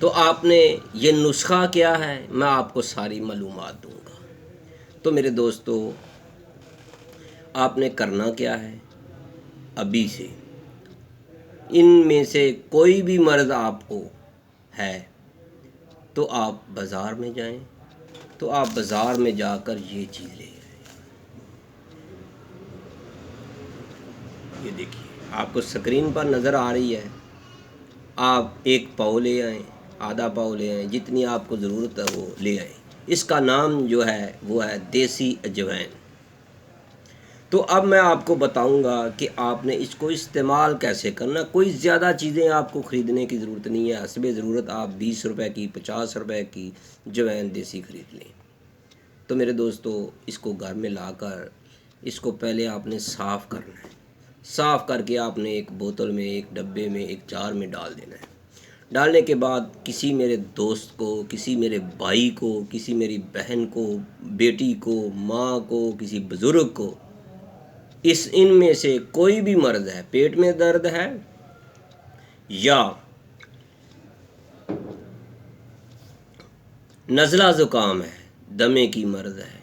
تو آپ نے یہ نسخہ کیا ہے، میں آپ کو ساری معلومات دوں گا۔ تو میرے دوستو، آپ نے کرنا کیا ہے، ابھی سے ان میں سے کوئی بھی مرض آپ کو ہے تو آپ بازار میں جائیں، تو آپ بازار میں جا کر یہ چیز لے آئیں۔ یہ دیکھیے آپ کو سکرین پر نظر آ رہی ہے، آپ 1 پاؤ لے آئیں، آدھا پاؤ لے آئیں، جتنی آپ کو ضرورت ہے وہ لے آئیں۔ اس کا نام جو ہے وہ ہے دیسی اجوائن۔ تو اب میں آپ کو بتاؤں گا کہ آپ نے اس کو استعمال کیسے کرنا۔ کوئی زیادہ چیزیں آپ کو خریدنے کی ضرورت نہیں ہے، حسب ضرورت آپ 20 روپے کی 50 روپے کی جوائن دیسی خرید لیں۔ تو میرے دوستو، اس کو گھر میں لا کر اس کو پہلے آپ نے صاف کرنا ہے۔ صاف کر کے آپ نے ایک بوتل میں، ایک ڈبے میں، ایک جار میں ڈال دینا ہے۔ ڈالنے کے بعد کسی میرے دوست کو، کسی میرے بھائی کو، کسی میری بہن کو، بیٹی کو، ماں کو، کسی بزرگ کو، ان میں سے کوئی بھی مرض ہے، پیٹ میں درد ہے یا نزلہ زکام ہے، دمے کی مرض ہے،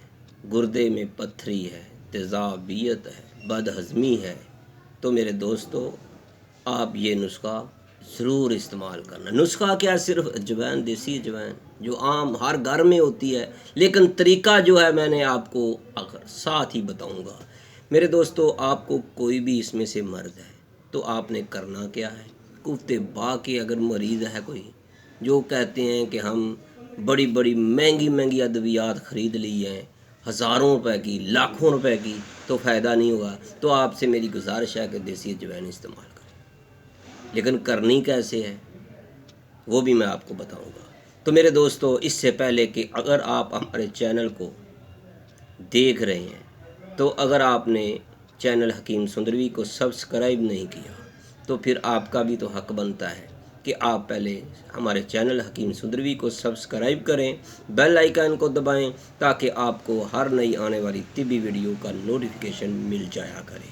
گردے میں پتھری ہے، تیزابیت ہے، بد ہضمی ہے، تو میرے دوستو آپ یہ نسخہ ضرور استعمال کرنا۔ نسخہ کیا، صرف اجوائن، دیسی اجوائن جو عام ہر گھر میں ہوتی ہے، لیکن طریقہ جو ہے میں نے آپ کو ساتھ ہی بتاؤں گا۔ میرے دوستو، آپ کو کوئی بھی اس میں سے مرض ہے تو آپ نے کرنا کیا ہے، کفتے با کے اگر مریض ہے کوئی جو کہتے ہیں کہ ہم بڑی بڑی مہنگی مہنگی ادویات خرید لی ہیں، ہزاروں روپے کی، لاکھوں روپے کی، تو فائدہ نہیں ہوگا، تو آپ سے میری گزارش ہے کہ دیسی اجوائن استعمال کریں۔ لیکن کرنی کیسے ہے وہ بھی میں آپ کو بتاؤں گا۔ تو میرے دوستو، اس سے پہلے کہ اگر آپ ہمارے چینل کو دیکھ رہے ہیں تو اگر آپ نے چینل حکیم سندروی کو سبسکرائب نہیں کیا تو پھر آپ کا بھی تو حق بنتا ہے کہ آپ پہلے ہمارے چینل حکیم سندروی کو سبسکرائب کریں، بیل آئیکن کو دبائیں تاکہ آپ کو ہر نئی آنے والی طبی ویڈیو کا نوٹیفیکیشن مل جایا کرے۔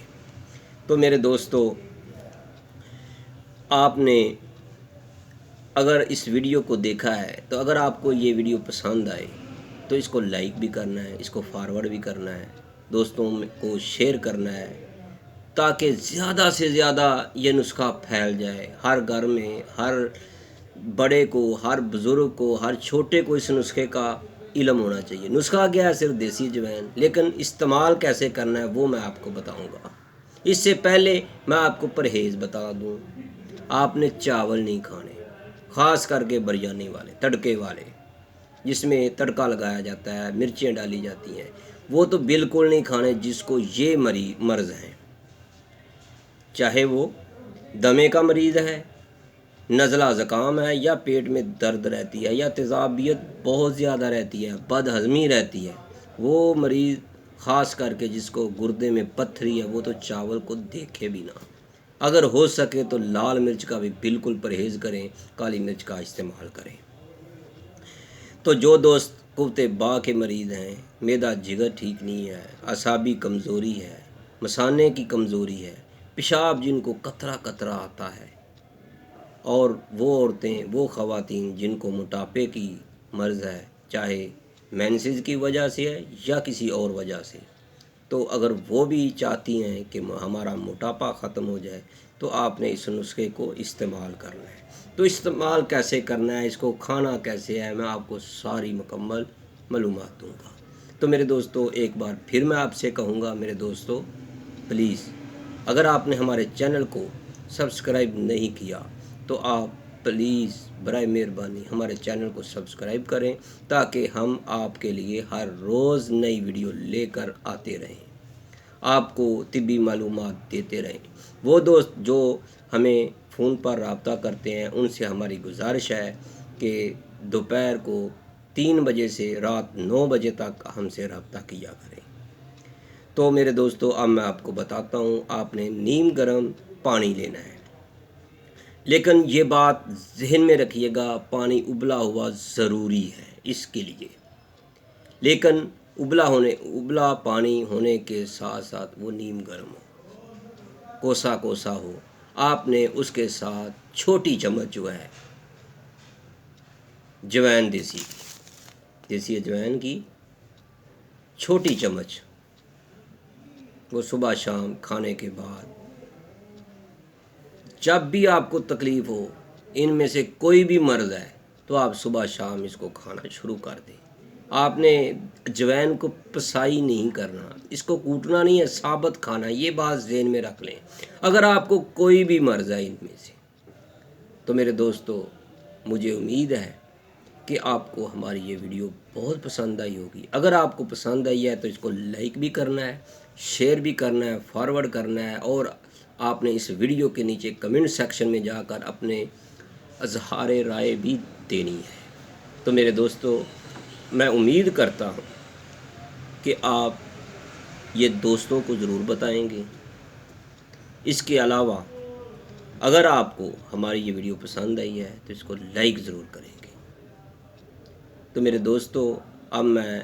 تو میرے دوستو، آپ نے اگر اس ویڈیو کو دیکھا ہے تو اگر آپ کو یہ ویڈیو پسند آئے تو اس کو لائک بھی کرنا ہے، اس کو فارورڈ بھی کرنا ہے، دوستوں کو شیئر کرنا ہے تاکہ زیادہ سے زیادہ یہ نسخہ پھیل جائے۔ ہر گھر میں، ہر بڑے کو، ہر بزرگ کو، ہر چھوٹے کو اس نسخے کا علم ہونا چاہیے۔ نسخہ کیا ہے، صرف دیسی اجوائن، لیکن استعمال کیسے کرنا ہے وہ میں آپ کو بتاؤں گا۔ اس سے پہلے میں آپ کو پرہیز بتا دوں، آپ نے چاول نہیں کھانے، خاص کر کے بریانی والے، تڑکے والے جس میں تڑکا لگایا جاتا ہے، مرچیں ڈالی جاتی ہیں، وہ تو بالکل نہیں کھانے جس کو یہ مرض ہے، چاہے وہ دمے کا مریض ہے، نزلہ زکام ہے، یا پیٹ میں درد رہتی ہے، یا تیزابیت بہت زیادہ رہتی ہے، بد ہضمی رہتی ہے، وہ مریض خاص کر کے جس کو گردے میں پتھری ہے وہ تو چاول کو دیکھے بھی نہ۔ اگر ہو سکے تو لال مرچ کا بھی بالکل پرہیز کریں، کالی مرچ کا استعمال کریں۔ تو جو دوست کفتے با کے مریض ہیں، معدہ جگر ٹھیک نہیں ہے، اعصابی کمزوری ہے، مثانے کی کمزوری ہے، پیشاب جن کو قطرہ قطرہ آتا ہے، اور وہ عورتیں، وہ خواتین جن کو موٹاپے کی مرض ہے، چاہے مینسز کی وجہ سے ہے یا کسی اور وجہ سے، تو اگر وہ بھی چاہتی ہیں کہ ہمارا موٹاپا ختم ہو جائے تو آپ نے اس نسخے کو استعمال کرنا ہے۔ تو استعمال کیسے کرنا ہے، اس کو کھانا کیسے ہے، میں آپ کو ساری مکمل معلومات دوں گا۔ تو میرے دوستو، ایک بار پھر میں آپ سے کہوں گا، میرے دوستو پلیز اگر آپ نے ہمارے چینل کو سبسکرائب نہیں کیا تو آپ پلیز برائے مہربانی ہمارے چینل کو سبسکرائب کریں تاکہ ہم آپ کے لیے ہر روز نئی ویڈیو لے کر آتے رہیں، آپ کو طبی معلومات دیتے رہیں۔ وہ دوست جو ہمیں فون پر رابطہ کرتے ہیں ان سے ہماری گزارش ہے کہ دوپہر کو 3 بجے سے رات 9 بجے تک ہم سے رابطہ کیا کریں۔ تو میرے دوستو، اب میں آپ کو بتاتا ہوں، آپ نے نیم گرم پانی لینا ہے، لیکن یہ بات ذہن میں رکھیے گا، پانی ابلا ہوا ضروری ہے اس کے لیے، لیکن ابلا پانی ہونے کے ساتھ ساتھ وہ نیم گرم ہو، کوسا کوسا ہو۔ آپ نے اس کے ساتھ چھوٹی چمچ جو ہے جوین دیسی اجوین کی چھوٹی چمچ، وہ صبح شام کھانے کے بعد جب بھی آپ کو تکلیف ہو، ان میں سے کوئی بھی مرض ہے تو آپ صبح شام اس کو کھانا شروع کر دیں۔ آپ نے اجوین کو پسائی نہیں کرنا، اس کو کوٹنا نہیں ہے، ثابت کھانا، یہ بات ذہن میں رکھ لیں۔ اگر آپ کو کوئی بھی مرض ہے ان میں سے تو میرے دوستو، مجھے امید ہے کہ آپ کو ہماری یہ ویڈیو بہت پسند آئی ہوگی۔ اگر آپ کو پسند آئی ہے تو اس کو لائک بھی کرنا ہے، شیئر بھی کرنا ہے، فارورڈ کرنا ہے، اور آپ نے اس ویڈیو کے نیچے کمنٹ سیکشن میں جا کر اپنے اظہار رائے بھی دینی ہے۔ تو میرے دوستو، میں امید کرتا ہوں کہ آپ یہ دوستوں کو ضرور بتائیں گے۔ اس کے علاوہ اگر آپ کو ہماری یہ ویڈیو پسند آئی ہے تو اس کو لائک ضرور کریں گے۔ تو میرے دوستو، اب میں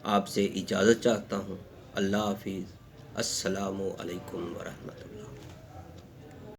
آپ سے اجازت چاہتا ہوں۔ اللہ حافظ۔ السلام علیکم ورحمۃ اللہ۔